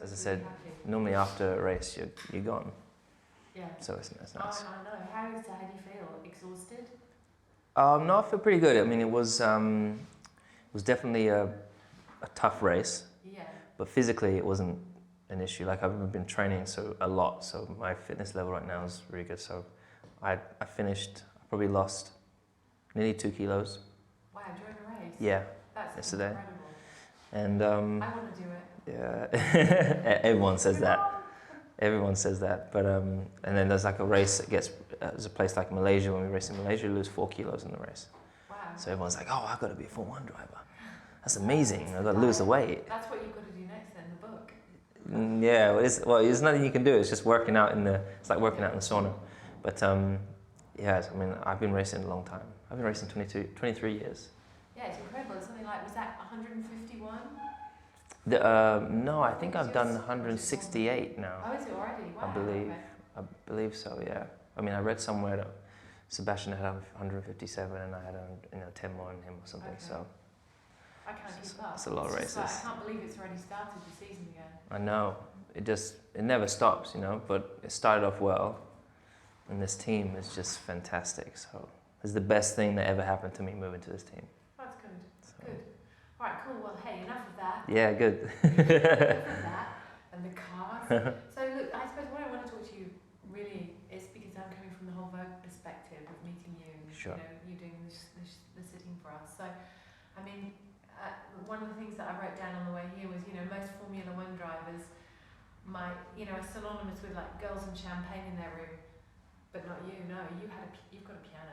as I said, normally after a race you're gone. Yeah. So it's nice. Oh, I know. How do you feel? Exhausted? No, I feel pretty good. I mean, it was definitely a tough race. Yeah. But physically, it wasn't an issue. Like I've been training a lot, so my fitness level right now is really good. So I finished. I probably lost nearly 2 kilos. Wow, during the race. Yeah. That's yesterday. Incredible. And I want to do it. yeah, everyone says that. Everyone says that. But and then there's like a race that gets. There's a place like Malaysia. When we race in Malaysia, you lose 4 kilos in the race. Wow. So everyone's like, "Oh, I've got to be a Formula 1 driver. That's amazing. I've got to lose the weight." That's what you've got to do next then, the book. Yeah, there's nothing you can do. It's just working out it's like working out in the sauna. But yeah, I mean, I've been racing a long time. I've been racing 23 years. Yeah, it's incredible. It's something like, was that 151? No, I think I've done 168 now. Oh, is it already? Wow. I believe so. Yeah. I mean, I read somewhere that Sebastian had 157, and I had 10 more than him or something. Okay. So. I can't keep up. It's a lot of races. Like, I can't believe it's already started the season again. I know. It never stops, but it started off well. And this team is just fantastic. So it's the best thing that ever happened to me moving to this team. That's good. Good. All right, cool. Well, hey, enough of that. Yeah, good. Enough of that and the cars. So look, I suppose what I want to talk to you really is because I'm coming from the whole Vogue perspective of meeting you and sure. You doing the sitting for us. So, I mean, one of the things that I wrote down on the way here was, most Formula One drivers are synonymous with like girls and champagne in their room, but not you. No, you've got a piano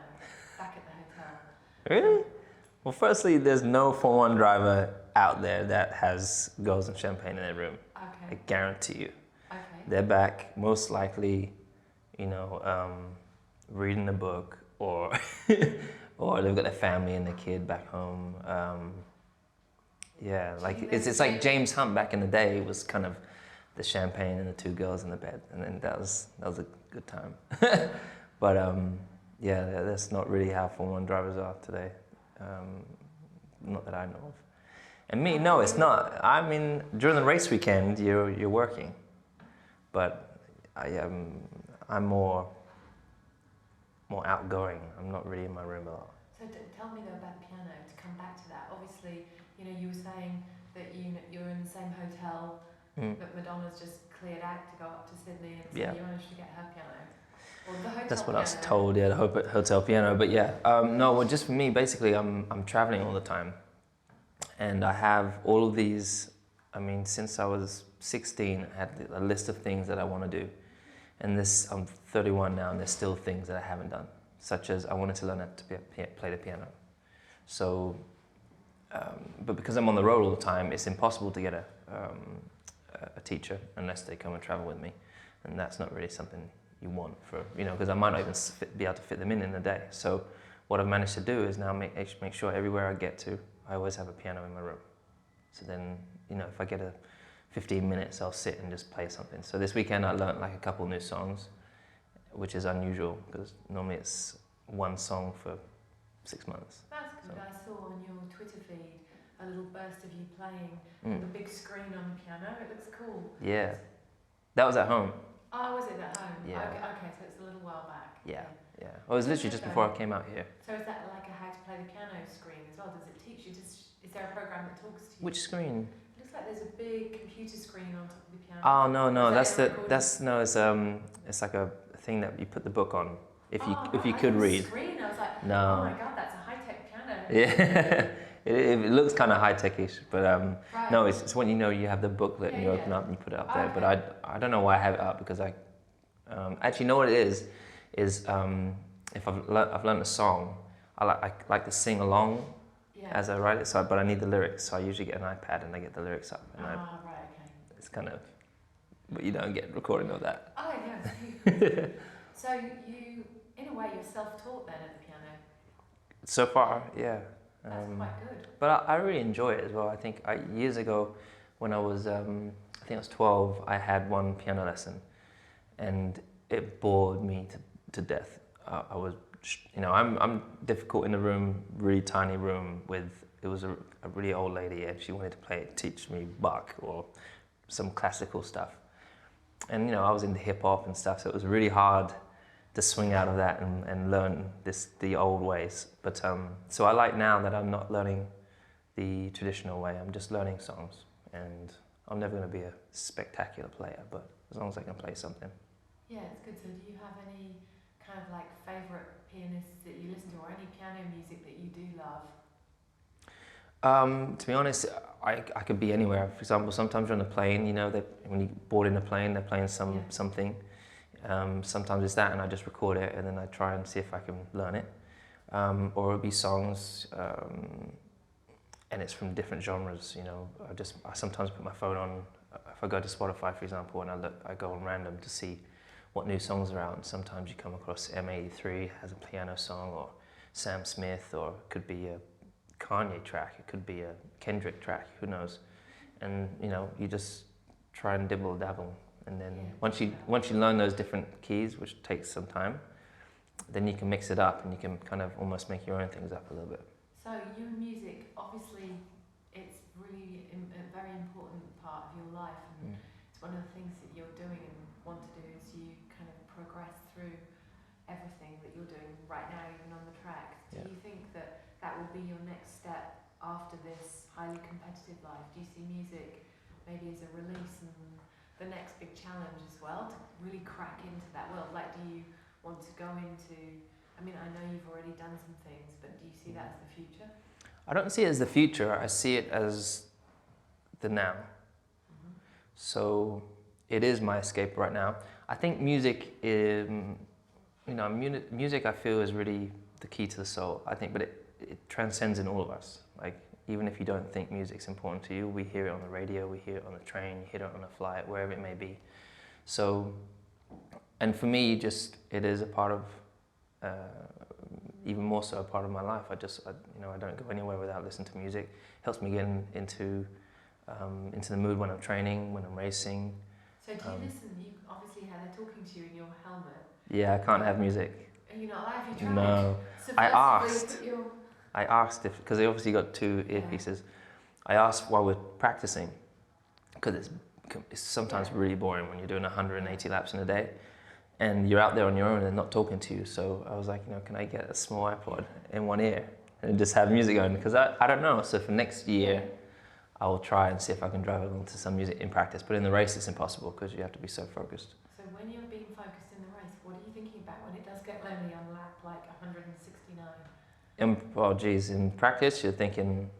back at the hotel. Really? Well, firstly, there's no Formula 1 driver out there that has girls and champagne in their room. Okay. I guarantee you. Okay. They're back, most likely, reading a book or or they've got their family and their kid back home. Yeah, like it's like James Hunt back in the day. It was kind of the champagne and the 2 girls in the bed, and then that was a good time. But yeah, that's not really how Formula 1 drivers are today. Not that I know of. And me, no, it's not. I mean, during the race weekend, you're working, but I'm more outgoing. I'm not really in my room a lot. So tell me though about piano. To come back to that, obviously, you were saying that you're in the same hotel that Madonna's just cleared out to go up to Sydney, and so you managed to get her piano. Or the hotel That's what piano. I was told. Yeah, the hotel piano. But yeah, no. Well, just for me, basically, I'm traveling all the time, and I have all of these. I mean, since I was 16, I had a list of things that I want to do, and I'm 31 now, and there's still things that I haven't done, such as I wanted to learn how to play the piano. So, but because I'm on the road all the time, it's impossible to get a teacher unless they come and travel with me, and that's not really something you want for, because I might not even be able to fit them in a day. So what I've managed to do is now make sure everywhere I get to, I always have a piano in my room. So then, if I get 15 minutes, I'll sit and just play something. So this weekend I learned like a couple new songs, which is unusual because normally it's one song for 6 months. That's good. So. I saw on your Twitter feed a little burst of you playing the big screen on the piano. It looks cool. Yeah. That was at home. Oh, was it at home? Yeah. Okay, so it's a little while back. Yeah. Well, it was literally just before I came out here. So is that like a how to play the piano screen as well? Does it teach you? Is there a program that talks to you? Which screen? It looks like there's a big computer screen on top of the piano. Oh no, it's like a thing that you put the book on if you could read. Screen. I was like, no. Oh my god, that's a high-tech piano. Yeah. It looks kind of high-tech-ish, but no, it's when you have the booklet and you open up and you put it up there. But I don't know why I have it up because I actually know what it is if I've learned a song, I like to sing along as I write it. So but I need the lyrics, so I usually get an iPad and I get the lyrics up. And right, okay. It's kind of, but you don't get recording of that. Oh yeah. So you, in a way, you're self-taught then at the piano. So far, yeah. That's quite good. But I really enjoy it as well. I think years ago, when I was, I think I was 12, I had one piano lesson, and it bored me to death. I was, I'm difficult in the room, really tiny room it was a really old lady, and she wanted to teach me Bach or some classical stuff. And you know, I was into hip hop and stuff, so it was really hard to swing out of that and learn the old ways. But so I like now that I'm not learning the traditional way. I'm just learning songs, and I'm never going to be a spectacular player, but as long as I can play something. Yeah, it's good. So do you have any kind of like favourite pianists that you listen to, or any piano music that you do love? To be honest, I could be anywhere. For example, sometimes you're on a plane, you know, when you board in a plane, they're playing something. Sometimes it's that, and I just record it, and then I try and see if I can learn it. Or it'll be songs, and it's from different genres, you know. I sometimes put my phone on, if I go to Spotify, for example, and I go on random to see what new songs are out, and sometimes you come across M83 has a piano song, or Sam Smith, or it could be a Kanye track, it could be a Kendrick track, who knows. And you know, you just try and dibble dabble, and then once you learn those different keys, which takes some time, then you can mix it up and you can kind of almost make your own things up a little bit. So you and music, obviously it's really a very important part of your life, and it's one of the things that you're doing and want to do is you kind of progress through everything that you're doing right now, even on the track. Do you think that that will be your next step after this highly competitive life? Do you see music maybe as a release and the next big challenge as well, to really crack into that world? Like, do you want to go into, I mean, I know you've already done some things, but do you see that as the future? I don't see it as the future, I see it as the now. So it is my escape right now. I think music is, you know, music I feel is really the key to the soul, I think, but it transcends in all of us. Like, even if you don't think music's important to you, we hear it on the radio, we hear it on the train, you hear it on a flight, wherever it may be. So, and for me, just, it is a part of, even more so a part of my life. You know, I don't go anywhere without listening to music. It helps me get into the mood when I'm training, when I'm racing. So do you listen? You obviously they're talking to you in your helmet. Yeah, I can't have music. Are you not allowed? Have you tried? No. So I asked if, because they obviously got two earpieces. I asked while we're practicing, because it's sometimes really boring when you're doing 180 laps in a day, and you're out there on your own and they're not talking to you. So I was like, you know, can I get a small iPod in one ear and just have music going? Because I don't know. So for next year, I will try and see if I can drive along to some music in practice. But in the race, it's impossible because you have to be so focused. So when you're being focused in the race, what are you thinking about when it does get lonely on lap like 169? Well, geez, in practice, you're thinking,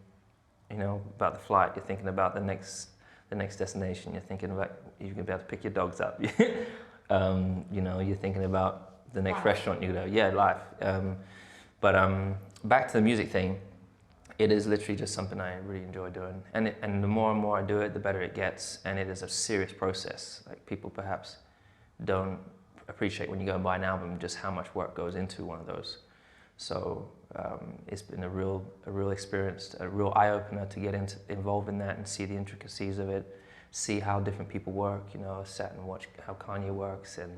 you know, about the flight. You're thinking about the next destination. You're thinking about you're gonna be able to pick your dogs up. You know, you're thinking about the next restaurant you go. Yeah, life. But back to the music thing. It is literally just something I really enjoy doing, and the more and more I do it, the better it gets. And it is a serious process. Like, people perhaps don't appreciate when you go and buy an album just how much work goes into one of those. So it's been a real experience, a real eye-opener to get involved in that and see the intricacies of it, see how different people work. You know, I sat and watched how Kanye works, and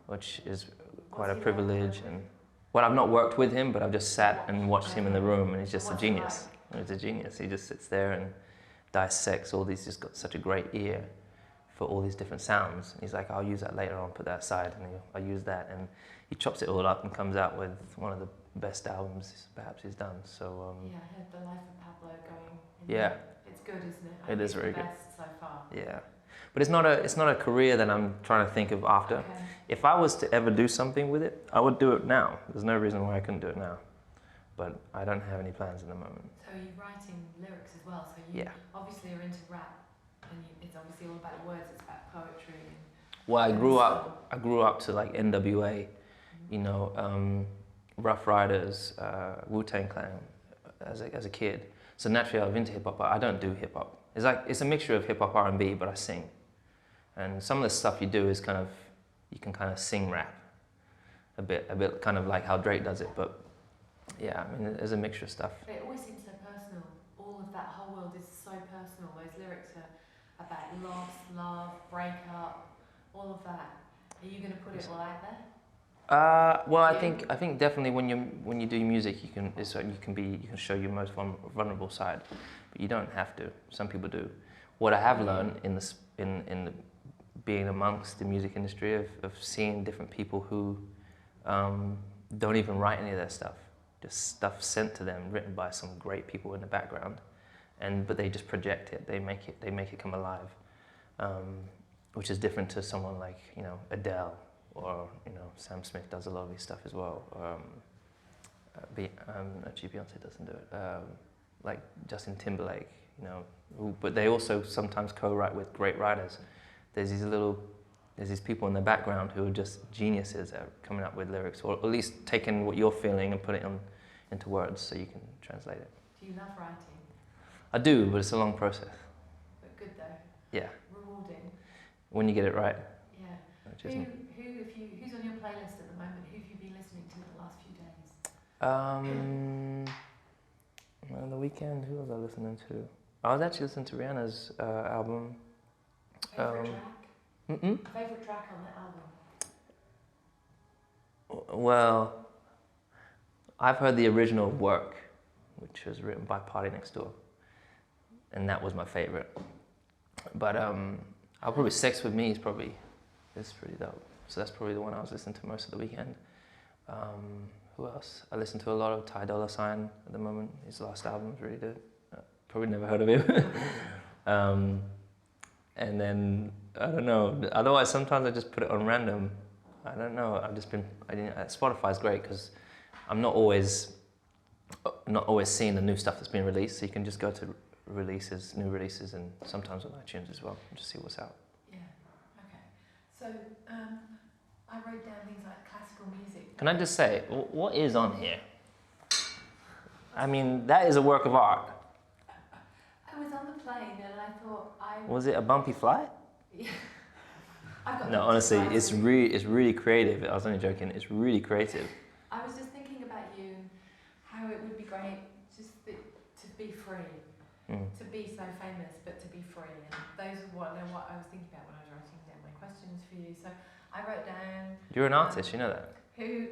which is quite a privilege. And well, I've not worked with him, but I've just sat and watched him in the room, and he's just a genius. He's a genius. He just sits there and dissects all these. He's got such a great ear for all these different sounds. And he's like, I'll use that later on, put that aside, and I'll use that, and he chops it all up and comes out with one of the best albums perhaps he's done. So yeah, I heard The Life of Pablo going. Yeah, it's good, isn't it? It is very good. Best so far. Yeah, but it's not a career that I'm trying to think of after. Okay. If I was to ever do something with it, I would do it now. There's no reason why I couldn't do it now, but I don't have any plans at the moment. So are you writing lyrics as well? So you obviously are into rap, and it's obviously all about words. It's about poetry. Well, I grew up to like NWA, you know, Rough Riders, Wu-Tang Clan as a kid. So naturally I was into hip hop, but I don't do hip hop. It's a mixture of hip hop, R&B, but I sing. And some of the stuff you do is kind of, you can kind of sing rap a bit kind of like how Drake does it. But yeah, I mean, there's a mixture of stuff. It always seems so personal. All of that whole world is so personal. Those lyrics are about loss, love, breakup, all of that. Are you going to put it all out there? Well, I think definitely when you do music, you can show your most vulnerable side, but you don't have to. Some people do. what I have learned in this in the, being amongst the music industry of seeing different people who don't even write any of their stuff, just stuff sent to them, written by some great people in the background, but they just project it. They make it come alive, which is different to someone like Adele, or Sam Smith does a lot of his stuff as well. Actually, Beyonce doesn't do it. Like Justin Timberlake, but they also sometimes co-write with great writers. There's these people in the background who are just geniuses at coming up with lyrics, or at least taking what you're feeling and putting it into words so you can translate it. Do you love writing? I do, but it's a long process. But good though. Yeah. Rewarding. When you get it right. Yeah. Who's on your playlist at the moment? Who have you been listening to the last few days? On the weekend, who was I listening to? I was actually listening to Rihanna's album. Favourite track? Favourite track on the album? Well, I've heard the original Work, which was written by Party Next Door, and that was my favourite. But I'll probably Sex With Me is pretty dope. So that's probably the one I was listening to most of the weekend. Who else? I listen to a lot of Ty Dolla $ign at the moment. His last album is really good. Probably never heard of him. And then, I don't know. Otherwise, sometimes I just put it on random. I don't know. Spotify's great because I'm not always seeing the new stuff that's being released. So you can just go to new releases, and sometimes on iTunes as well, and just see what's out. Yeah. Okay. So I wrote down things like classical music. Can I just say, what is on here? I mean, that is a work of art. I was on the plane and I thought Was it a bumpy flight? Yeah. I've got No, honestly, it's really creative. I was only joking. It's really creative. I was just thinking about you, how it would be great just to be free, to be so famous, but to be free. And those are what I was thinking about when I was writing down my questions for you. So I wrote down. You're an artist, you know that. I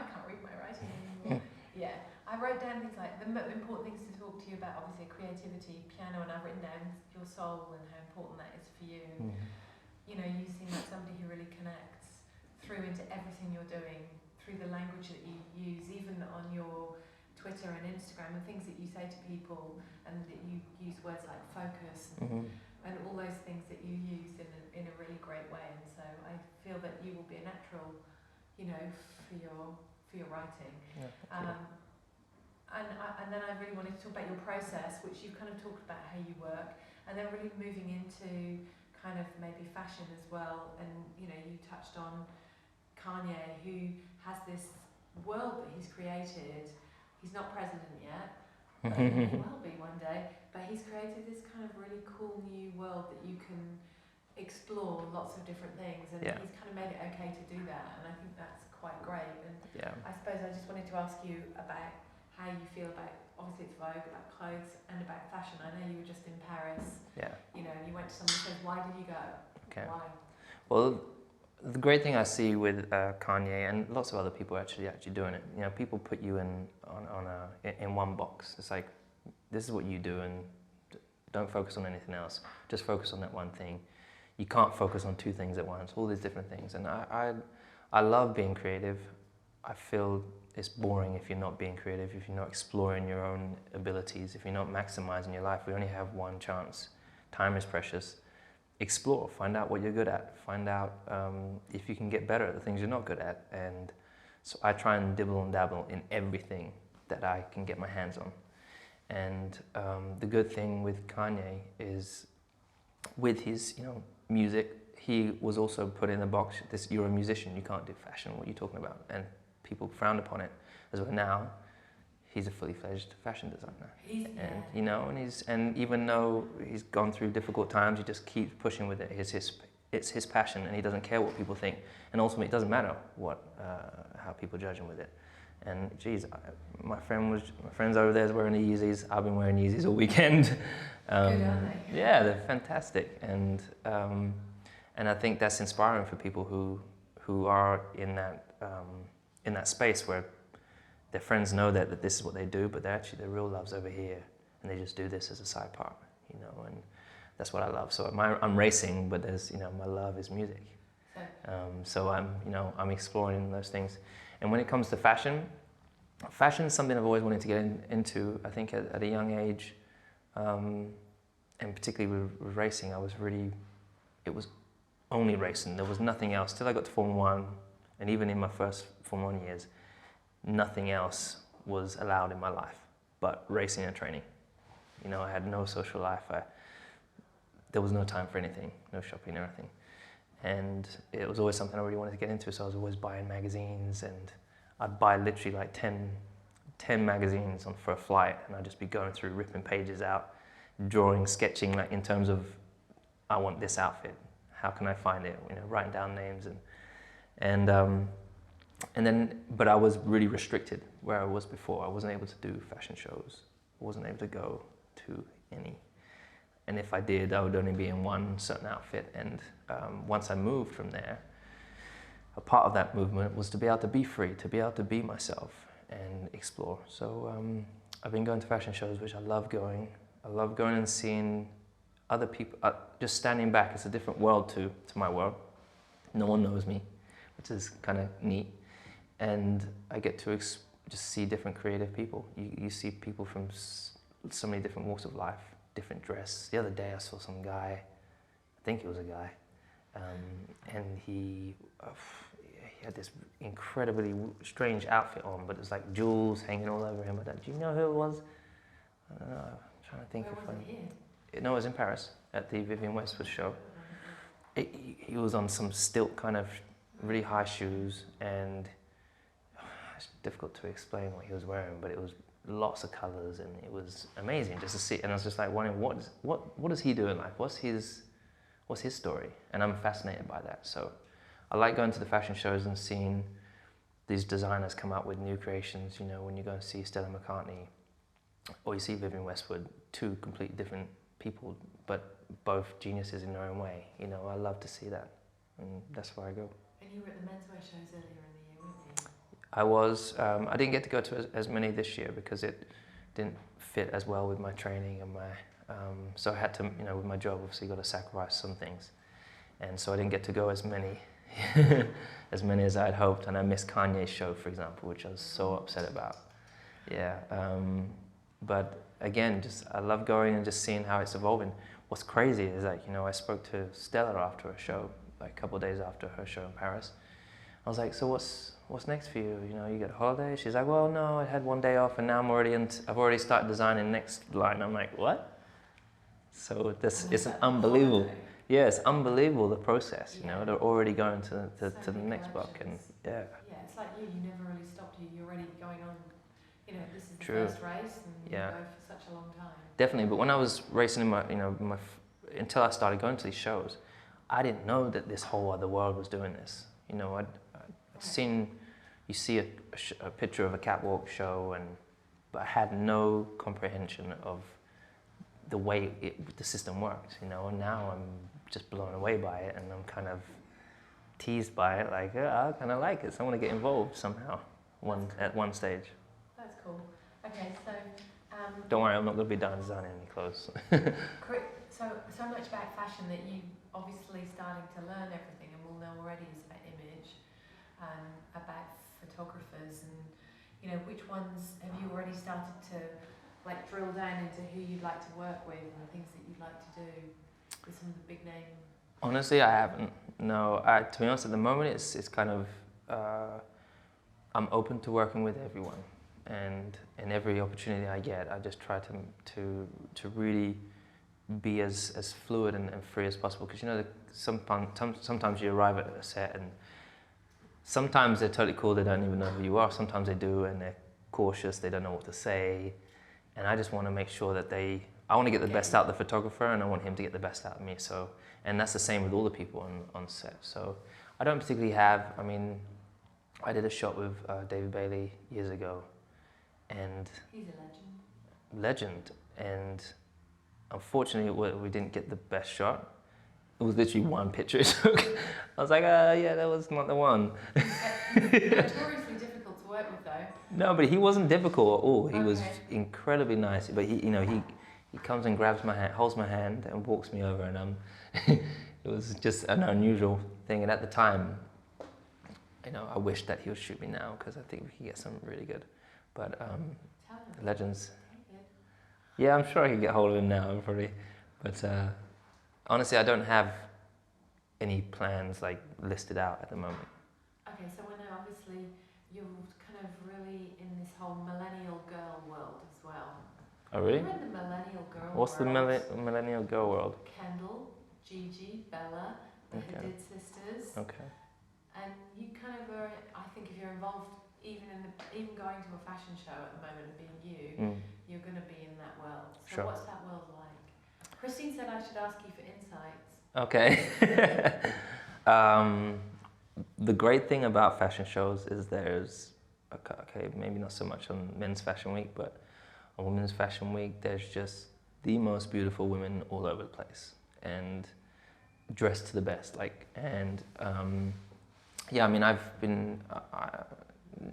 can't read my writing anymore. Yeah, I wrote down things like the important things to talk to you about. Obviously, creativity, piano, and I've written down your soul and how important that is for you. You seem like somebody who really connects through into everything you're doing, through the language that you use, even on your Twitter and Instagram, and things that you say to people, and that you use words like focus and all those things that you use in a really great way. And so I feel that you will be a natural, for your writing. Yeah, and then I really wanted to talk about your process, which you've kind of talked about how you work, and then really moving into kind of maybe fashion as well. And you touched on Kanye, who has this world that he's created. He's not president yet, but he will be one day. But he's created this kind of really cool new world that you can explore lots of different things, and he's kind of made it okay to do that, and I think that's quite great. And I suppose I just wanted to ask you about how you feel about, obviously it's Vogue, about clothes and about fashion. I know you were just in Paris, and you went to someone who said, why did you go? Okay. Why? Well, the great thing I see with Kanye, and lots of other people actually doing it, people put you in one box. It's like, this is what you do, and don't focus on anything else. Just focus on that one thing. You can't focus on two things at once, all these different things. And I love being creative. I feel it's boring if you're not being creative, if you're not exploring your own abilities, if you're not maximizing your life. We only have one chance. Time is precious. Explore, find out what you're good at, find out if you can get better at the things you're not good at. And so I try and dibble and dabble in everything that I can get my hands on. And the good thing with Kanye is, with his music, he was also put in the box, you're a musician, you can't do fashion, what are you talking about? And people frowned upon it as well. Now he's a fully fledged fashion designer, and even though he's gone through difficult times, he just keeps pushing with it. It's his passion, and he doesn't care what people think, and ultimately it doesn't matter how people judge him with it. And geez, my friends over there is wearing the Yeezys. I've been wearing Yeezys all weekend. Good, aren't they? Yeah, they're fantastic, and I think that's inspiring for people who are in that space where their friends know that this is what they do, but their real love's over here, and they just do this as a side part, you know, and that's what I love. So I'm racing, but there's, you know, my love is music. So I'm, you know, I'm exploring those things. And when it comes to fashion is something I've always wanted to get into. I think at a young age, and particularly with racing, it was only racing. There was nothing else till I got to Formula One, and even in my first Formula One years, nothing else was allowed in my life but racing and training. You know, I had no social life. There was no time for anything, no shopping or anything. And it was always something I really wanted to get into, so I was always buying magazines, and I'd buy literally like 10 magazines for a flight, and I'd just be going through, ripping pages out, drawing, sketching, like in terms of, I want this outfit, how can I find it, you know, writing down names, and then, but I was really restricted where I was before. I wasn't able to do fashion shows. I wasn't able to go to any. And if I did, I would only be in one certain outfit. And once I moved from there, a part of that movement was to be able to be free, to be able to be myself and explore. So I've been going to fashion shows, which I love going. I love going and seeing other people, just standing back. It's a different world to my world. No one knows me, which is kind of neat. And I get to just see different creative people. You see people from so many different walks of life, different dress. The other day I saw some guy, I think he was a guy, and he had this incredibly strange outfit on, but it's like jewels hanging all over him. Do you know who it was? I don't know, I'm trying to think. Where was it here? No, it was in Paris at the Vivienne Westwood show. He was on some stilt kind of really high shoes, and it's difficult to explain what he was wearing, but it was lots of colours, and it was amazing just to see. And I was just like wondering, what does he do in life? What's his story? And I'm fascinated by that. So I like going to the fashion shows and seeing these designers come out with new creations. You know, when you go and see Stella McCartney or you see Vivienne Westwood, two completely different people, but both geniuses in their own way. You know, I love to see that, and that's where I go. And you were at the menswear shows earlier in the year, weren't you? I was. I didn't get to go to as many this year because it didn't fit as well with my training and my. So I had to, you know, with my job, obviously, got to sacrifice some things, and so I didn't get to go as many, as I'd hoped. And I missed Kanye's show, for example, which I was so upset about. Yeah, but again, I love going and just seeing how it's evolving. What's crazy is that, you know, I spoke to Stella after a show, like a couple of days after her show in Paris. I was like, so what's next for you? You know, you get a holiday? She's like, well, no, I had one day off, and now I've already started designing next line. I'm like, what? So it's an unbelievable, yeah, it's unbelievable, the process, you know, they're already going to the next block, and yeah. Yeah, it's like you never really stopped. You're already going on, you know, this is the True. first race, and Yeah. you go for such a long time. Definitely, but when I was racing in until I started going to these shows, I didn't know that this whole other world was doing this. You know, I'd seen, you see a picture of a catwalk show, but I had no comprehension of the way the system worked, you know, and now I'm just blown away by it, and I'm kind of teased by it, like, I kind of like it, so I want to get involved somehow at one stage. That's cool. Okay, so... Don't worry, I'm not going to be done designing any clothes. So much about fashion that you obviously starting to learn everything, and we'll know already is about image, about photographers, and, you know, which ones have you already started to like drill down into who you'd like to work with and the things that you'd like to do with some of the big name? Honestly, I haven't. No, to be honest, at the moment, it's kind of, I'm open to working with everyone, and in every opportunity I get, I just try to really be as fluid and free as possible. Because, you know, sometimes you arrive at a set, and sometimes they're totally cool, they don't even know who you are. Sometimes they do, and they're cautious, they don't know what to say. And I just want to make sure that I want to get the best out of the photographer, and I want him to get the best out of me. So, and that's the same with all the people on set. So I don't particularly have, I mean, I did a shot with David Bailey years ago, and he's a legend. And unfortunately we didn't get the best shot. It was literally one picture it took. I was like, yeah, that was not the one. He's notoriously difficult to work with though. No, but he wasn't difficult at all. He was Okay. incredibly nice. But he comes and grabs my hand, holds my hand, and walks me over, and it was just an unusual thing. And at the time, I wish that he would shoot me now because I think we could get something really good. But Tell him. legends. David. Yeah, I'm sure I could get hold of him now, probably. But honestly, I don't have any plans like listed out at the moment. Okay, so we're now obviously you're kind of really in this whole millennial girl world as well. Oh, really? You're in the millennial girl What's the world. millennial girl world? Kendall, Gigi, Bella, the Okay. Hadid sisters, Okay. and you kind of are. I think if you're involved, even going to a fashion show at the moment and being you, you're going to be in that world. So Sure. what's that world like? Christine said I should ask you for insights. Okay. The great thing about fashion shows is there's, okay, maybe not so much on Men's Fashion Week, but on Women's Fashion Week, there's just the most beautiful women all over the place and dressed to the best. Yeah, I mean, I've been,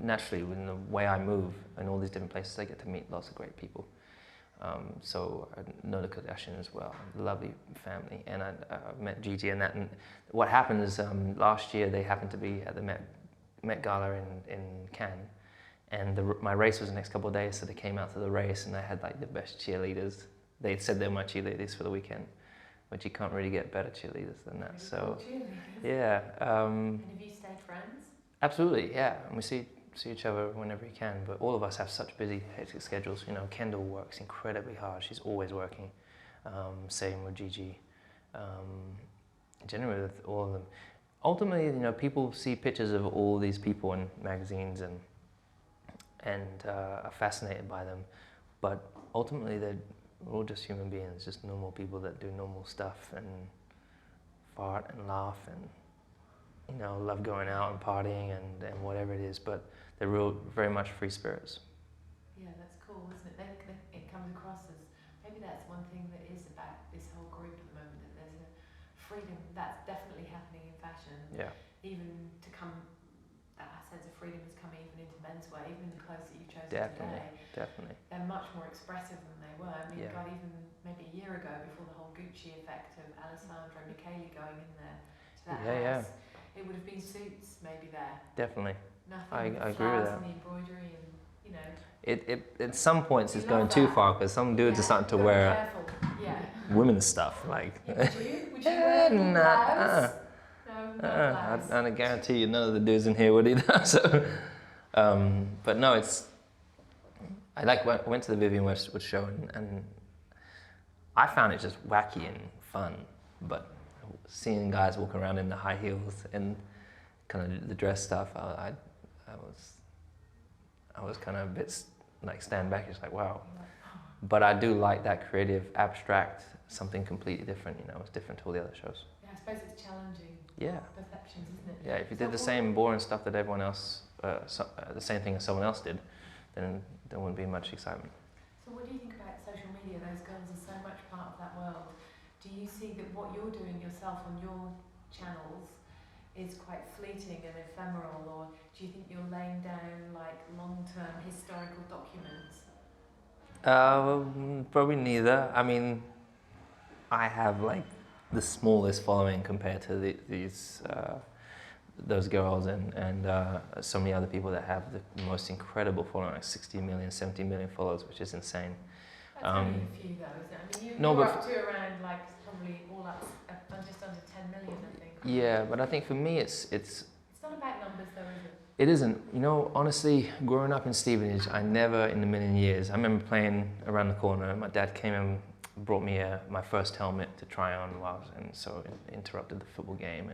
naturally, in the way I move in all these different places, I get to meet lots of great people. So I know the Kardashians as well, lovely family, and I met Gigi and that. And what happened is last year they happened to be at the Met Gala in Cannes, and my race was the next couple of days, so they came out to the race and they had like the best cheerleaders. They said they were my cheerleaders for the weekend, which you can't really get better cheerleaders than that. Really So cool cheerleaders. yeah. And have you stayed friends? Absolutely, yeah. And we see each other whenever we can, but all of us have such busy, hectic schedules. Kendall works incredibly hard. She's always working. Same with Gigi. Generally with all of them. Ultimately, people see pictures of all these people in magazines and are fascinated by them, but ultimately they're all just human beings, just normal people that do normal stuff and fart and laugh and love going out and partying and whatever it is, but they're very much free spirits. Yeah, that's cool, isn't it? It comes across as, maybe that's one thing that is about this whole group at the moment, that there's a freedom that's definitely happening in fashion. Yeah. Even to come, that sense of freedom is coming even into menswear, even in the clothes that you've chosen today. Definitely. They're much more expressive than they were. I mean, Yeah. God, even maybe a year ago, before the whole Gucci effect of Alessandro Michele going in there to that house, it would have been suits maybe there. Definitely. Nothing. I agree with that. And the embroidery and It at some points it's going too far because some dudes are starting to wear women's stuff like. Would you wear blouse? No, blouse. I guarantee you none of the dudes in here would either. So, but no, I went to the Vivienne Westwood show and I found it just wacky and fun, but seeing guys walk around in the high heels and kind of the dress stuff, I was kind of a bit like stand back, just like wow. But I do like that creative, abstract, something completely different. It's different to all the other shows. Yeah, I suppose it's challenging. Yeah. Perceptions, isn't it? Yeah, if you did the same boring stuff that everyone else, the same thing as someone else did, then there wouldn't be much excitement. So what do you think about social media? Those girls are so much part of that world. Do you see that what you're doing yourself on your channels is quite fleeting and ephemeral, or do you think you're laying down like long-term historical documents? Probably neither. I mean, I have like the smallest following compared to those girls and so many other people that have the most incredible following, like 60 million, 70 million followers, which is insane. That's only a few though, isn't it? I mean, No, you're but up to around like probably all up just under 10 million, I think. Yeah, but I think for me it's not about numbers though, is it? It isn't. Honestly, growing up in Stevenage, I never in a million years, I remember playing around the corner, my dad came and brought me my first helmet to try on and so it interrupted the football game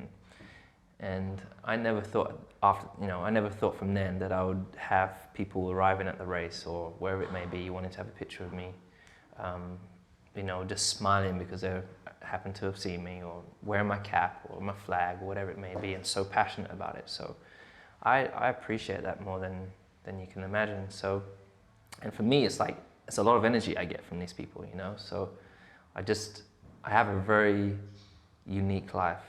and I never thought I never thought from then that I would have people arriving at the race or wherever it may be wanting to have a picture of me, just smiling because they happen to have seen me or wearing my cap or my flag or whatever it may be and so passionate about it. So I appreciate that more than you can imagine. So, and for me, it's a lot of energy I get from these people, So I have a very unique life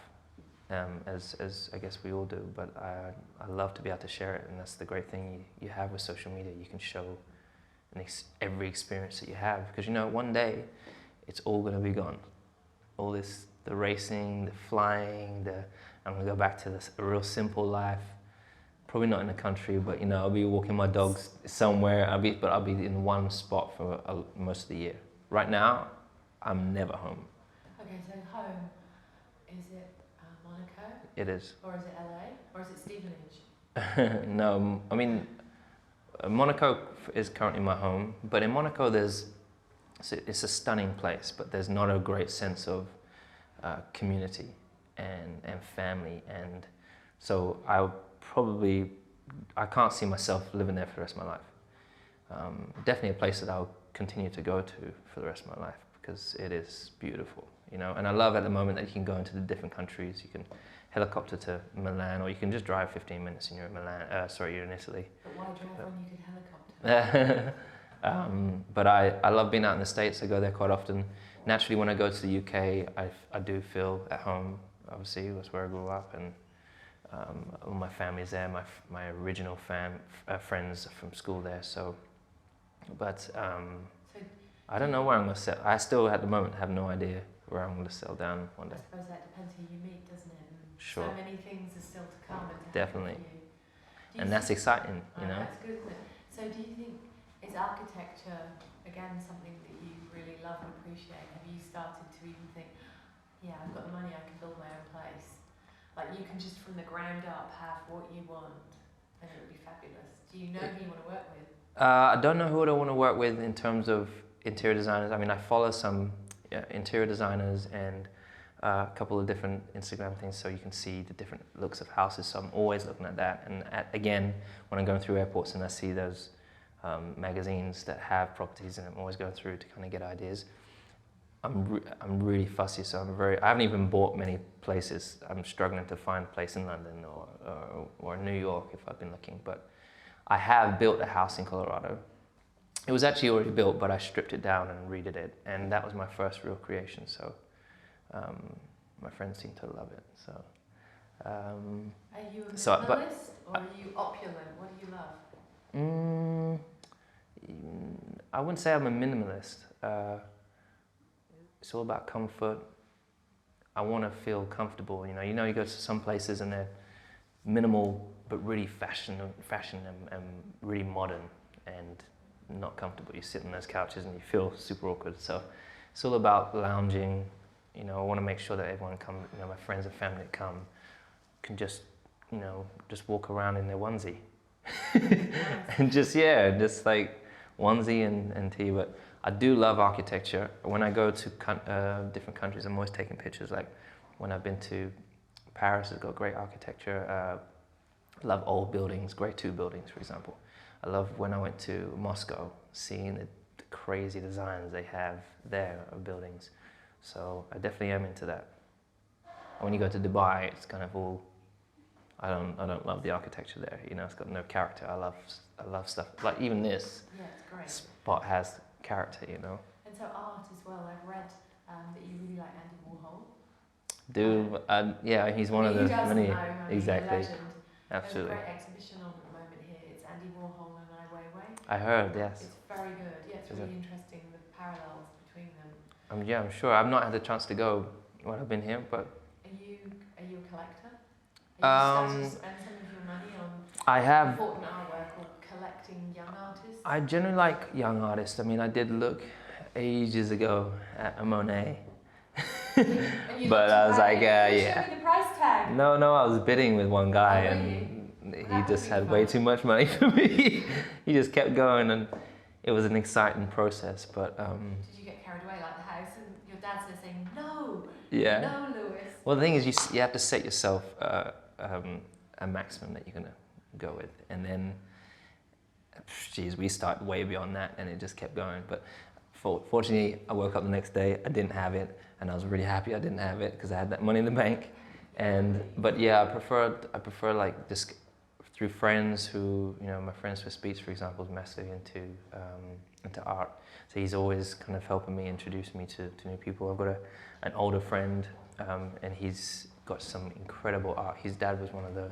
as I guess we all do. But I love to be able to share it, and that's the great thing you have with social media. You can show every experience that you have, because you know one day it's all going to be gone. All this, the racing, the flying, I'm going to go back to a real simple life. Probably not in the country, but you know, I'll be walking my dogs somewhere. I'll be in one spot for most of the year. Right now, I'm never home. Okay, so home, is it Monaco? It is. Or is it LA? Or is it Stevenage? No, I mean, Monaco is currently my home, but in Monaco it's a stunning place, but there's not a great sense of community and family, and so I can't see myself living there for the rest of my life. Definitely a place that I'll continue to go to for the rest of my life, because it is beautiful, you know. And I love at the moment that you can go into the different countries. You can helicopter to Milan, or you can just drive 15 minutes and you're in Milan. You're in Italy. But why drive when you could helicopter? But I love being out in the States. I go there quite often. Naturally, when I go to the UK, I do feel at home. Obviously, that's where I grew up, and all my family's there. My original friends from school there. So, but I don't know where I'm going to settle. I still, at the moment, have no idea where I'm going to settle down one day. I suppose that depends who you meet, doesn't it? And Sure. so many things are still to come. And to Definitely. happen for you. And that's exciting, you know. That's good, isn't it? So do you think, is architecture, again, something that you really love and appreciate? Have you started to even think, yeah, I've got the money, I can build my own place? Like, you can just from the ground up have what you want, and it would be fabulous. Do you know who you want to work with? I don't know who I want to work with in terms of interior designers. I mean, I follow some interior designers and a couple of different Instagram things, so you can see the different looks of houses. So I'm always looking at that. And again, when I'm going through airports and I see those magazines that have properties, and I'm always going through to kind of get ideas. I'm really fussy, so I haven't even bought many places. I'm struggling to find a place in London or New York if I've been looking, but I have built a house in Colorado. It was actually already built, but I stripped it down and redid it, and that was my first real creation, so my friends seem to love it. So, are you a minimalist or are you opulent? What do you love? I wouldn't say I'm a minimalist. It's all about comfort. I want to feel comfortable. You know, you go to some places and they're minimal, but really fashion and really modern and not comfortable. You sit on those couches and you feel super awkward. So it's all about lounging. You know, I want to make sure that everyone comes. You know, my friends and family that come can just walk around in their onesie and just like onesie and tea. But I do love architecture. When I go to different countries, I'm always taking pictures. Like when I've been to Paris, it's got great architecture. I love old buildings, Grade 2 buildings, for example. I love when I went to Moscow, seeing the crazy designs they have there of buildings. So I definitely am into that. And when you go to Dubai, it's kind of all. I don't love the architecture there. You know, it's got no character. I love stuff like even this spot has character, you know. And so art as well. I've read that you really like Andy Warhol. Yeah, he's one of the many. Exactly. Legend. Absolutely. There's a great exhibition on at the moment here. It's Andy Warhol and Ai Weiwei. I heard, yes. It's very good. Yeah, it's really interesting the parallels between them. I'm sure. I've not had the chance to go when I've been here, but. Are you a collector? Are you starting to spend some of your money on important artwork or collecting young artists? I generally like young artists. I mean, I did look ages ago at a Monet. But I was like, yeah. Show me the price tag. No, I was bidding with one guy, and he just had way too much money for me. He just kept going, and it was an exciting process. But did you get carried away like the house, and your dad's there saying no? Yeah. No, Lewis. Well, the thing is, you have to set yourself a maximum that you're gonna go with, and then, we started way beyond that, and it just kept going. But fortunately, I woke up the next day, I didn't have it, and I was really happy I didn't have it because I had that money in the bank. But yeah, I prefer like just through friends who, you know, my friends for speech, for example, is massively into art. So he's always kind of helping me, introduce me to new people. I've got an older friend, and got some incredible art. His dad was one of the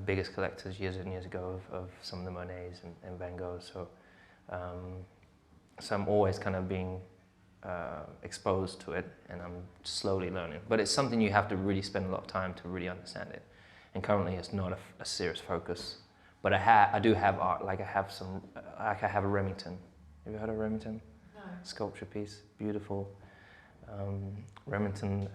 biggest collectors years and years ago of some of the Monets and Van Goghs. So I'm always kind of being exposed to it, and I'm slowly learning. But it's something you have to really spend a lot of time to really understand it. And currently, it's not a serious focus. But I do have art. Like I have a Remington. Have you heard of Remington? No. Sculpture piece, beautiful. Remington,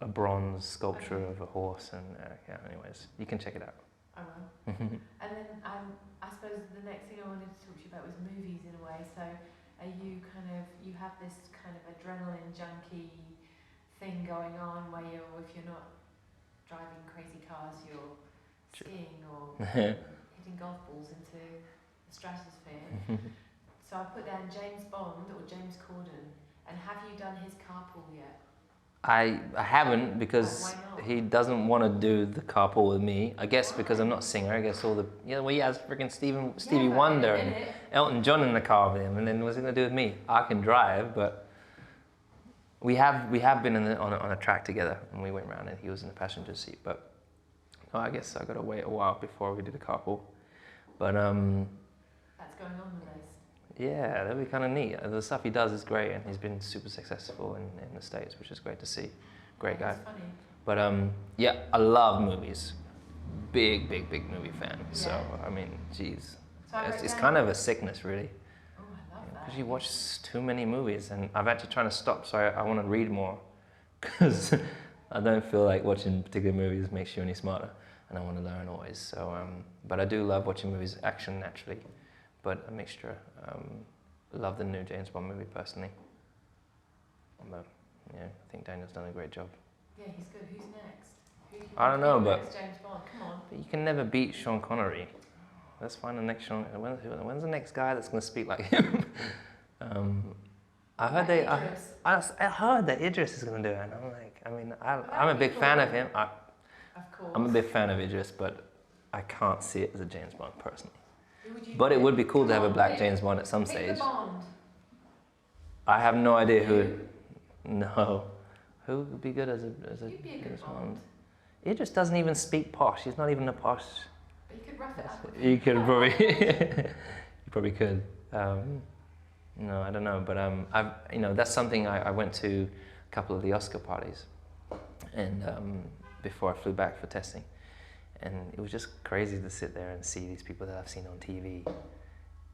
a bronze sculpture of a horse, and yeah. Anyways, you can check it out. I will. And then I suppose the next thing I wanted to talk to you about was movies in a way. So are you you have this kind of adrenaline junkie thing going on where if you're not driving crazy cars, you're skiing or hitting golf balls into the stratosphere. So I put down James Bond or James Corden, and have you done his carpool yet? I haven't, because he doesn't want to do the carpool with me. I guess because I'm not a singer. I guess he has freaking Stevie Wonder and Elton John in the car with him, and then what's he gonna do with me? I can drive, but we have been on a track together, and we went around, and he was in the passenger seat. But no, I guess I gotta wait a while before we do the carpool. But that's going on the list. Yeah, that'd be kind of neat. The stuff he does is great, and he's been super successful in the States, which is great to see. Great guy. That's funny. But yeah, I love movies. Big movie fan. Yeah. So I mean, geez, So it's kind of a sickness, really. Oh, I love that. Because you watch too many movies, and I've actually trying to stop. So I want to read more, because I don't feel like watching particular movies makes you any smarter, and I want to learn always. So, but I do love watching movies, action naturally, but a mixture. Love the new James Bond movie personally. But yeah, I think Daniel's done a great job. Yeah, he's good. Who's next? I don't know, but next James Bond? Come on. But you can never beat Sean Connery. Let's find the next Sean. When's the next guy that's going to speak like him? I heard that Idris is going to do it, and I'm like, I mean, I'm a big fan of him. Of course. I'm a big fan of Idris, but I can't see it as a James Bond personally. But it would be cool to have a black James Bond at some stage. Bond. I have no idea who. No, who would be good as a You'd be a good James Bond. Bond? Idris doesn't even speak posh. He's not even a posh. But you could rough it up. You could probably. You probably could. No, I don't know, but that's something I went to a couple of the Oscar parties, and before I flew back for testing. And it was just crazy to sit there and see these people that I've seen on TV,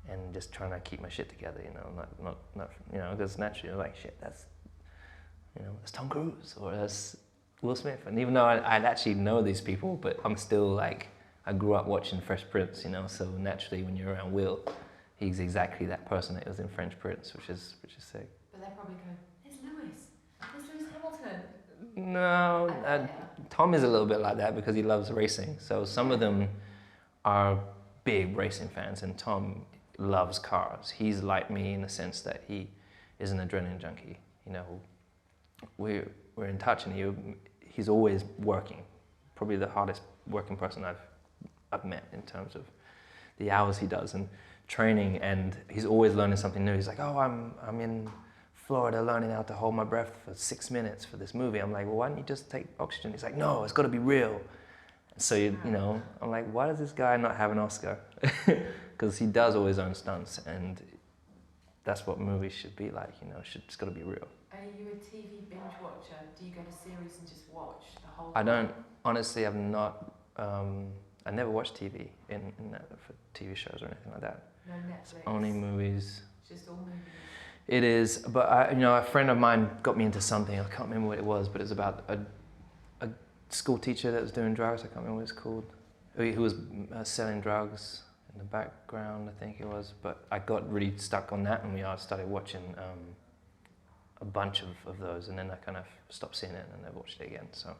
and just trying to keep my shit together, not because naturally you're like, shit, that's Tom Cruise or that's Will Smith. And even though I'd actually know these people, but I'm still like, I grew up watching Fresh Prince, so naturally when you're around Will, he's exactly that person that was in Fresh Prince, which is sick. But they're probably going, there's Lewis Hamilton. No, Tom is a little bit like that because he loves racing. So some of them are big racing fans, and Tom loves cars. He's like me in the sense that he is an adrenaline junkie. We're in touch, and he's always working. Probably the hardest working person I've met in terms of the hours he does and training, and he's always learning something new. He's like, oh, I'm in Florida learning how to hold my breath for 6 minutes for this movie. I'm like, well, why don't you just take oxygen? He's like, no, it's got to be real. So, I'm like, why does this guy not have an Oscar? Because he does all his own stunts, and that's what movies should be like, it's got to be real. Are you a TV binge watcher? Do you go to series and just watch the whole I don't, honestly, I've not, I never watch TV for TV shows or anything like that. No Netflix? It's only movies. It's just all movies? It is, but a friend of mine got me into something. I can't remember what it was, but it was about a school teacher that was doing drugs. I can't remember what it's called. Who was selling drugs in the background, I think it was. But I got really stuck on that, and we started watching a bunch of those, and then I kind of stopped seeing it and never watched it again. So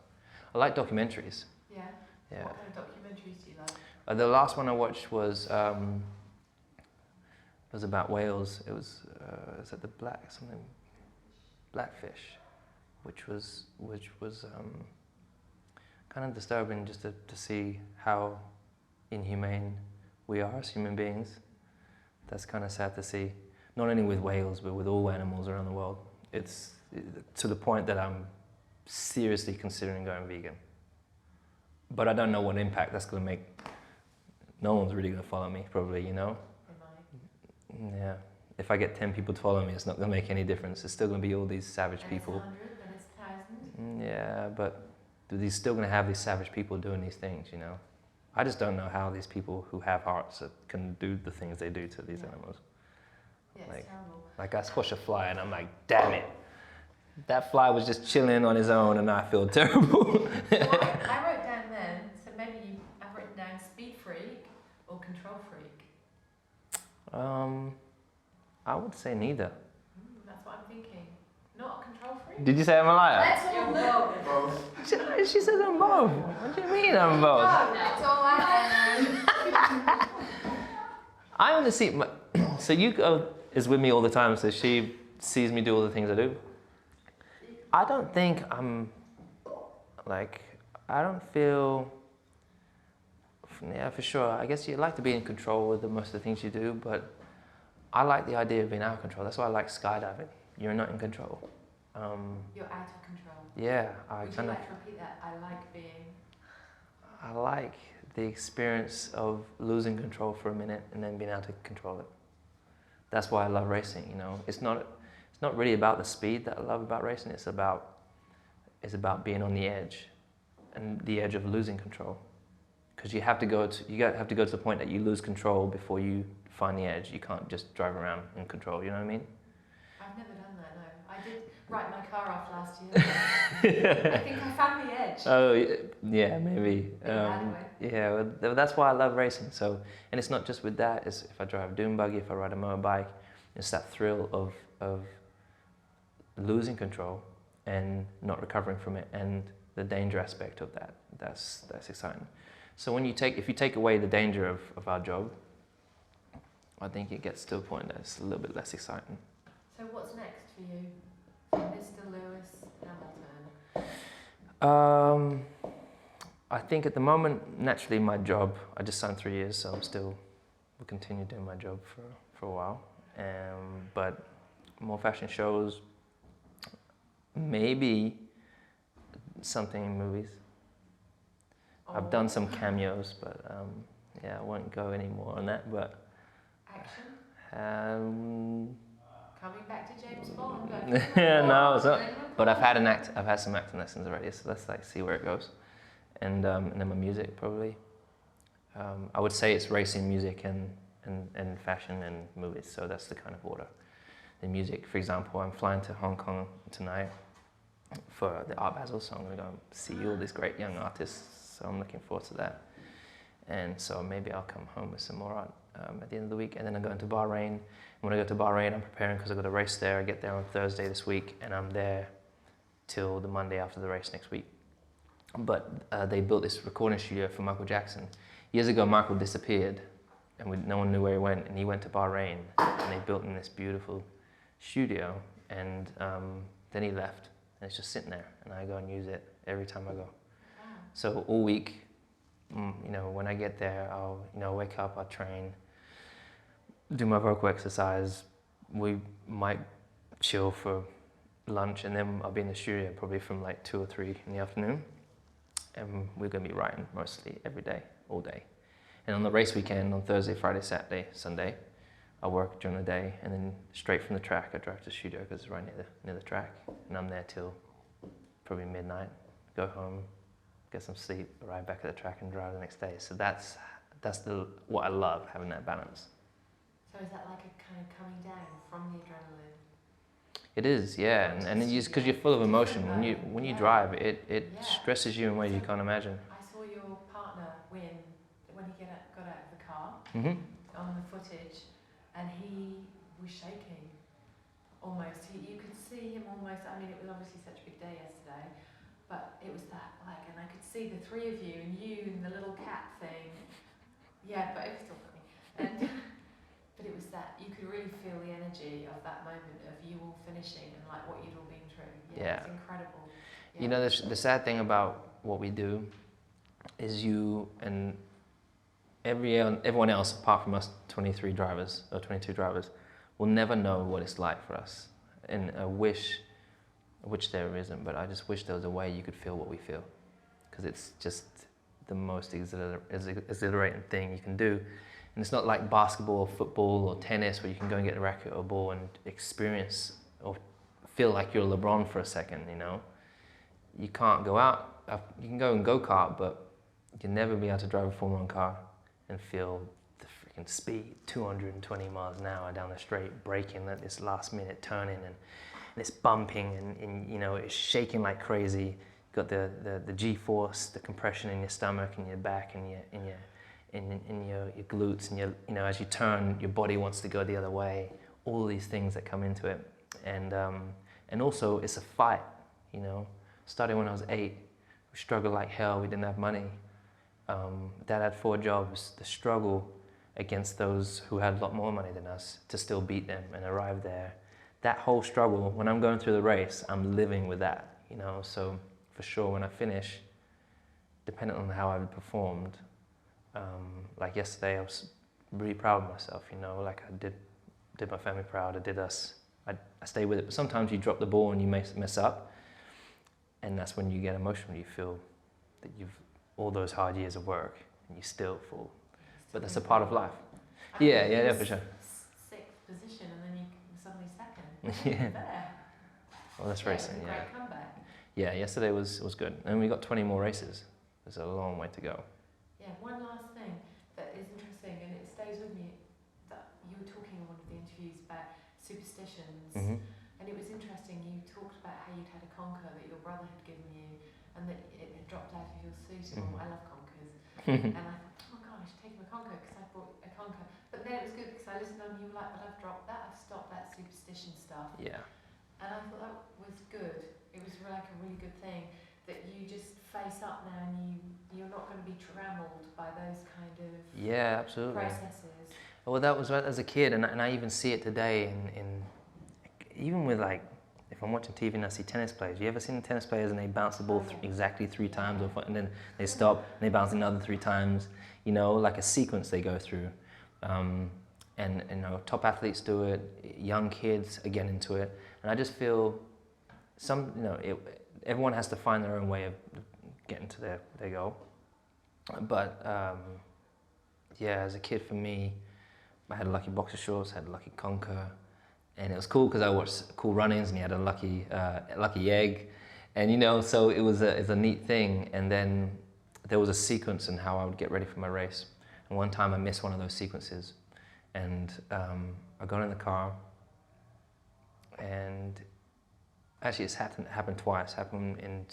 I like documentaries. Yeah? Yeah. What kind of documentaries do you like? The last one I watched was about whales. It was at the Blackfish, which was kind of disturbing just to see how inhumane we are as human beings. That's kind of sad to see, not only with whales but with all animals around the world. It's to the point that I'm seriously considering going vegan. But I don't know what impact that's going to make. No one's really going to follow me, probably, you know? They might. Yeah. If I get 10 people to follow me, it's not going to make any difference. It's still going to be all these savage people. It's 100, then it's 1,000. Yeah, but they're still going to have these savage people doing these things, you know? I just don't know how these people who have hearts can do the things they do to these animals. Yeah, Like- it's terrible. Like I squash a fly and I'm like, damn it. That fly was just chilling on his own and I feel terrible. So I wrote down then, so maybe I've written down speed freak or control freak. I would say neither. That's what I'm thinking. Not a control freak? Did you say I'm a liar? That's all both. She says I'm both. What do you mean I'm both? That's all I I only see my, so you is with me all the time, so she sees me do all the things I do. I don't think I'm like, I don't feel, yeah, for sure. I guess you like to be in control with most of the things you do, but I like the idea of being out of control. That's why I like skydiving. You're not in control. You're out of control. Yeah, I Would you kind of, like to repeat that? I like being. I like the experience of losing control for a minute and then being able to control it. That's why I love racing, you know. It's not really about the speed that I love about racing. It's about being on the edge, and the edge of losing control. Because you have to go to the point that you lose control before you find the edge. You can't just drive around in control. You know what I mean? I've never done that, no. I did write my car off last year. I think I found the edge. Oh yeah, maybe. In a bad way. Yeah, well, that's why I love racing. So, and it's not just with that. It's if I drive a dune buggy, if I ride a motorbike, it's that thrill of losing control and not recovering from it, and the danger aspect of that. That's exciting. So if you take away the danger of our job, I think it gets to a point that's a little bit less exciting. So what's next for you? Mr. Lewis Hamilton. I think at the moment, naturally, my job. I just signed 3 years, so will continue doing my job for a while. But more fashion shows, maybe something in movies. I've done some cameos, but yeah, I won't go any more on that. But action. Coming back to James Bond. No, it's not. But I've had some acting lessons already, so let's see where it goes. And then my music probably. I would say it's racing, music, and fashion and movies. So that's the kind of order. The music, for example, I'm flying to Hong Kong tonight for the Art Basel, so I'm going to go and see all these great young artists. So I'm looking forward to that. And so maybe I'll come home with some more art at the end of the week. And then I'm going to Bahrain. And when I go to Bahrain, I'm preparing because I've got a race there. I get there on Thursday this week, and I'm there till the Monday after the race next week. But they built this recording studio for Michael Jackson. Years ago, Michael disappeared, and no one knew where he went. And he went to Bahrain, and they built him this beautiful studio. And then he left, and it's just sitting there. And I go and use it every time I go. So all week, you know, when I get there, I'll wake up, I'll train, do my vocal exercise. We might chill for lunch, and then I'll be in the studio probably from like 2 or 3 in the afternoon. And we're going to be writing mostly every day, all day. And on the race weekend, on Thursday, Friday, Saturday, Sunday, I work during the day, and then straight from the track, I drive to the studio because it's right near the track. And I'm there till probably midnight, go home, get some sleep, arrive back at the track and drive the next day. So that's what I love, having that balance. So is that like a kind of coming down from the adrenaline? It is, yeah, and it's because you're full of emotion. When you drive, it stresses you in ways you can't imagine. I saw your partner when he got out of the car on the footage, and he was shaking almost. You could see him almost. I mean, it was obviously such a big day yesterday, but it was that and I could see the 3 of you and the little cat thing. Yeah, but it was still funny. And but it was that you could really feel the energy of that moment of you all finishing and like what you'd all been through. Yeah. It's incredible. Yeah. You know, the sad thing about what we do is you and everyone else apart from us 23 drivers or 22 drivers will never know what it's like for us. And I wish which there isn't, but I just wish there was a way you could feel what we feel, because it's just the most exhilarating thing you can do. And it's not like basketball or football or tennis where you can go and get a racket or a ball and experience or feel like you're LeBron for a second, you know? You can't go out, you can go and go-kart, but you'll never be able to drive a Formula 1 car and feel the freaking speed, 220 miles an hour down the straight, braking at this last minute turning, and it's bumping, and you know, it's shaking like crazy. You've got the G-force, the compression in your stomach and your back and your glutes, and you know, as you turn, your body wants to go the other way. All these things that come into it, and also it's a fight. You know, starting when I was 8, we struggled like hell. We didn't have money. Dad had 4 jobs. The struggle against those who had a lot more money than us to still beat them and arrive there. That whole struggle, when I'm going through the race, I'm living with that. You know, so for sure, when I finish, depending on how I performed. Like yesterday, I was really proud of myself, you know, like I did my family proud, I did us, I stay with it. But sometimes you drop the ball and you mess up, and that's when you get emotional. You feel that you've, all those hard years of work, and you still fall. But that's a part of life. Yeah, for sure. 6th position, and then you suddenly 2nd. Yeah. There. Well, that's racing, yeah. Great comeback. Yeah, yesterday was good. And we got 20 more races. There's a long way to go. Yeah, one last thing that is interesting, and it stays with me, that you were talking in one of the interviews about superstitions, and it was interesting, you talked about how you'd had a conker that your brother had given you, and that it had dropped out of your suit. Oh, I love conkers. And I thought, oh God, I should take him a conker, because I bought a conker. But then it was good, because I listened on, you were like, but I've dropped that, I've stopped that superstition stuff. Yeah. And I thought that was good. It was like a really good thing, that you just face up now, and you're not going to be trammeled by those kind of processes. Well, that was as a kid, and I even see it today in even with, like, if I'm watching TV and I see tennis players. You ever seen tennis players and they bounce the ball exactly 3 times, and then they stop and they bounce another 3 times? You know, like a sequence they go through. And you know, top athletes do it. Young kids are getting into it, and I just feel everyone has to find their own way of getting to their goal. But yeah, as a kid, for me, I had lucky boxer shorts, had a lucky conker, and it was cool because I watched Cool Runnings, and he had a lucky egg, and you know, so it's a neat thing. And then there was a sequence in how I would get ready for my race. And one time I missed one of those sequences, and I got in the car, and actually it's happened twice. Happened in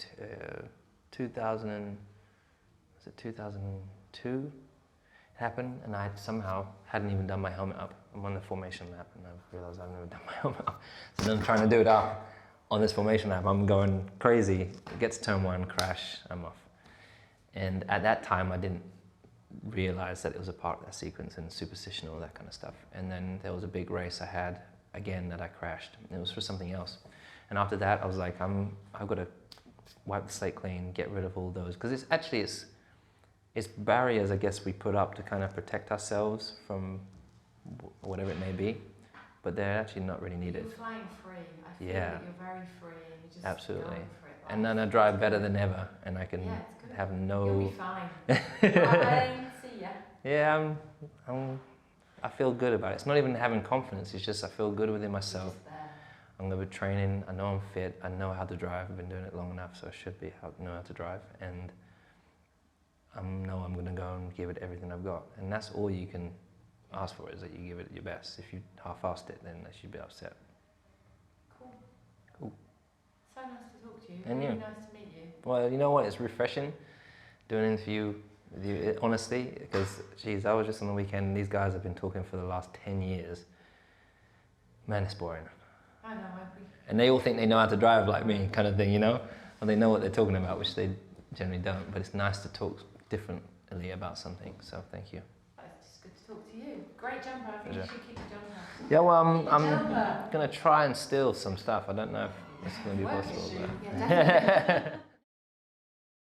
2002? It happened, and I somehow hadn't even done my helmet up. I'm on the formation lap, and I realized I've never done my helmet up. So then I'm trying to do it up on this formation lap. I'm going crazy. It gets to turn 1, crash, I'm off. And at that time, I didn't realize that it was a part of that sequence, and superstition, all that kind of stuff. And then there was a big race I had again that I crashed. And it was for something else. And after that, I was like, I've got to wipe the slate clean, get rid of all those, because it's barriers, I guess, we put up to kind of protect ourselves from whatever it may be, but they're actually not really needed. You're flying free. I feel that you're very free, and you're just absolutely going for it. And then I drive better than ever, and I can have no. You'll be fine. Bye. See ya. Yeah, I feel good about it. It's not even having confidence. It's just I feel good within myself. I'm going to be training. I know I'm fit. I know how to drive. I've been doing it long enough, so I should know how to drive. And I know I'm going to go and give it everything I've got. And that's all you can ask for, is that you give it your best. If you half-assed it, then they should be upset. Cool. Cool. So nice to talk to you. And really you. Nice to meet you. Well, you know what? It's refreshing doing an interview with you, honestly, because, geez, I was just on the weekend, and these guys have been talking for the last 10 years. Man, it's boring. I know, and they all think they know how to drive like me, kind of thing, you know? Or they know what they're talking about, which they generally don't. But it's nice to talk differently about something, so thank you. It's just good to talk to you. Great jumper. I think you should keep the jumper. Yeah, well, I'm going to try and steal some stuff. I don't know if it's going to be possible. Yeah, definitely.